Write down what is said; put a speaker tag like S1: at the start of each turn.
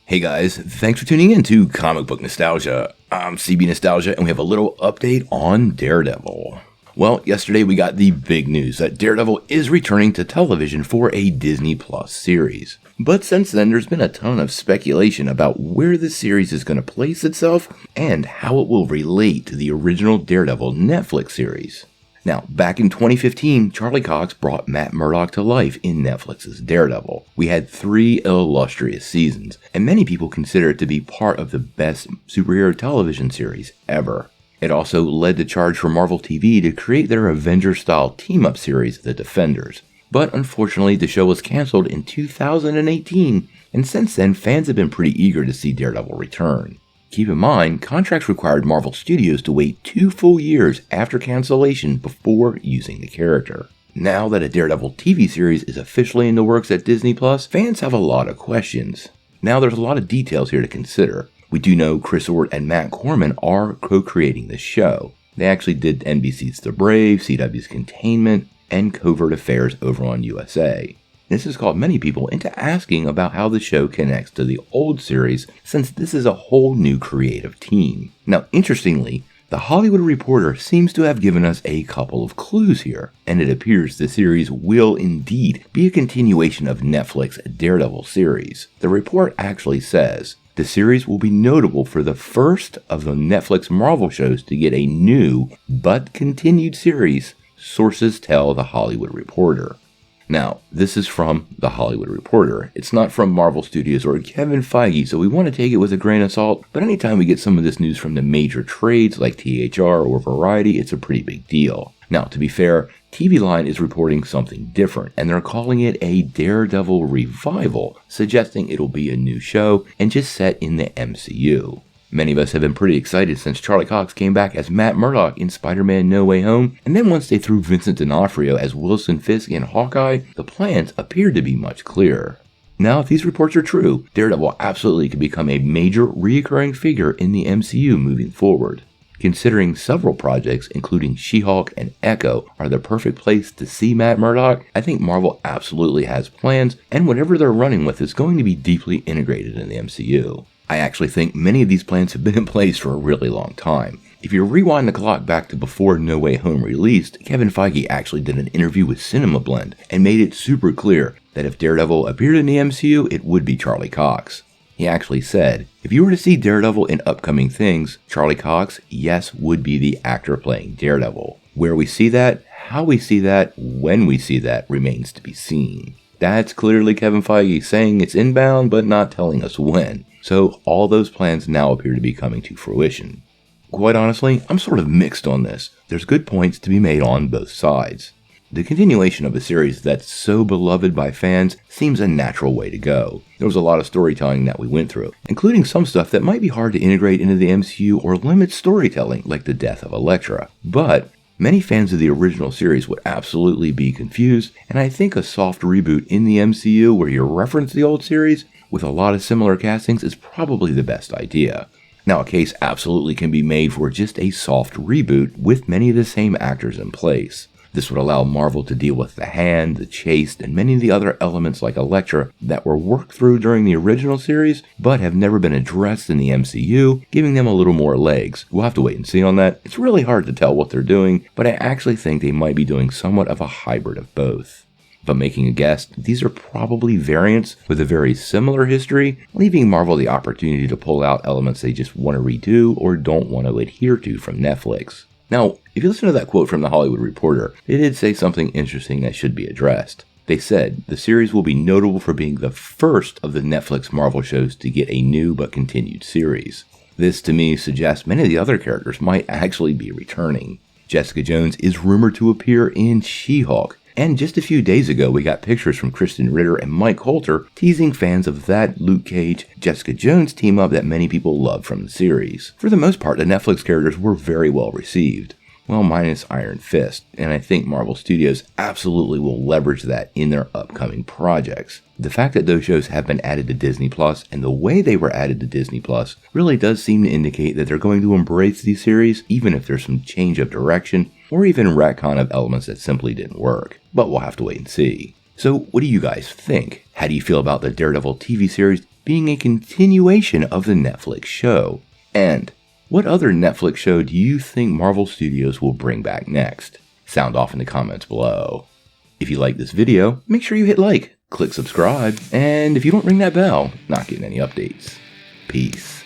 S1: Hey guys, thanks for tuning in to Comic Book Nostalgia. I'm CB Nostalgia, and we have a little update on Daredevil. Well, yesterday we got the big news that Daredevil is returning to television for a Disney Plus series. But since then, there's been a ton of speculation about where the series is going to place itself and how it will relate to the original Daredevil Netflix series. Now, back in 2015, Charlie Cox brought Matt Murdock to life in Netflix's Daredevil. We had 3 illustrious seasons, and many people consider it to be part of the best superhero television series ever. It also led the charge for Marvel TV to create their Avengers-style team-up series, The Defenders. But unfortunately, the show was canceled in 2018, and since then, fans have been pretty eager to see Daredevil return. Keep in mind, contracts required Marvel Studios to wait 2 full years after cancellation before using the character. Now that a Daredevil TV series is officially in the works at Disney+, fans have a lot of questions. Now there's a lot of details here to consider. We do know Chris Ort and Matt Corman are co-creating the show. They actually did NBC's The Brave, CW's Containment, and Covert Affairs over on USA. This has called many people into asking about how the show connects to the old series, since this is a whole new creative team. Now, interestingly, The Hollywood Reporter seems to have given us a couple of clues here, and it appears the series will indeed be a continuation of Netflix's Daredevil series. The report actually says, the series will be notable for the first of the Netflix Marvel shows to get a new, but continued series, sources tell The Hollywood Reporter. Now, this is from The Hollywood Reporter. It's not from Marvel Studios or Kevin Feige, so we want to take it with a grain of salt, but anytime we get some of this news from the major trades like THR or Variety, it's a pretty big deal. Now, to be fair, TV Line is reporting something different, and they're calling it a Daredevil revival, suggesting it'll be a new show and just set in the MCU. Many of us have been pretty excited since Charlie Cox came back as Matt Murdock in Spider-Man No Way Home, and then once they threw Vincent D'Onofrio as Wilson Fisk in Hawkeye, the plans appeared to be much clearer. Now, if these reports are true, Daredevil absolutely could become a major recurring figure in the MCU moving forward. Considering several projects, including She-Hulk and Echo, are the perfect place to see Matt Murdock, I think Marvel absolutely has plans, and whatever they're running with is going to be deeply integrated in the MCU. I actually think many of these plans have been in place for a really long time. If you rewind the clock back to before No Way Home released, Kevin Feige actually did an interview with Cinema Blend and made it super clear that if Daredevil appeared in the MCU, it would be Charlie Cox. He actually said, if you were to see Daredevil in upcoming things, Charlie Cox, yes, would be the actor playing Daredevil. Where we see that, how we see that, when we see that remains to be seen. That's clearly Kevin Feige saying it's inbound, but not telling us when. So all those plans now appear to be coming to fruition. Quite honestly, I'm sort of mixed on this. There's good points to be made on both sides. The continuation of a series that's so beloved by fans seems a natural way to go. There was a lot of storytelling that we went through, including some stuff that might be hard to integrate into the MCU or limit storytelling, like the death of Elektra. But many fans of the original series would absolutely be confused, and I think a soft reboot in the MCU where you reference the old series with a lot of similar castings is probably the best idea. Now, a case absolutely can be made for just a soft reboot with many of the same actors in place. This would allow Marvel to deal with the Hand, the Chaste, and many of the other elements like Elektra that were worked through during the original series, but have never been addressed in the MCU, giving them a little more legs. We'll have to wait and see on that. It's really hard to tell what they're doing, but I actually think they might be doing somewhat of a hybrid of both. But making a guess, these are probably variants with a very similar history, leaving Marvel the opportunity to pull out elements they just want to redo or don't want to adhere to from Netflix. Now, if you listen to that quote from The Hollywood Reporter, they did say something interesting that should be addressed. They said, the series will be notable for being the first of the Netflix Marvel shows to get a new but continued series. This, to me, suggests many of the other characters might actually be returning. Jessica Jones is rumored to appear in She-Hulk, and just a few days ago, we got pictures from Kristen Ritter and Mike Coulter teasing fans of that Luke Cage, Jessica Jones team up that many people love from the series. For the most part, the Netflix characters were very well received. Well, minus Iron Fist, and I think Marvel Studios absolutely will leverage that in their upcoming projects. The fact that those shows have been added to Disney Plus and the way they were added to Disney Plus really does seem to indicate that they're going to embrace these series, even if there's some change of direction or even retcon of elements that simply didn't work. But we'll have to wait and see. So what do you guys think? How do you feel about the Daredevil TV series? being a continuation of the Netflix show? And what other Netflix show do you think Marvel Studios will bring back next? Sound off in the comments below. If you like this video, make sure you hit like, click subscribe, and if you don't ring that bell, not getting any updates. Peace.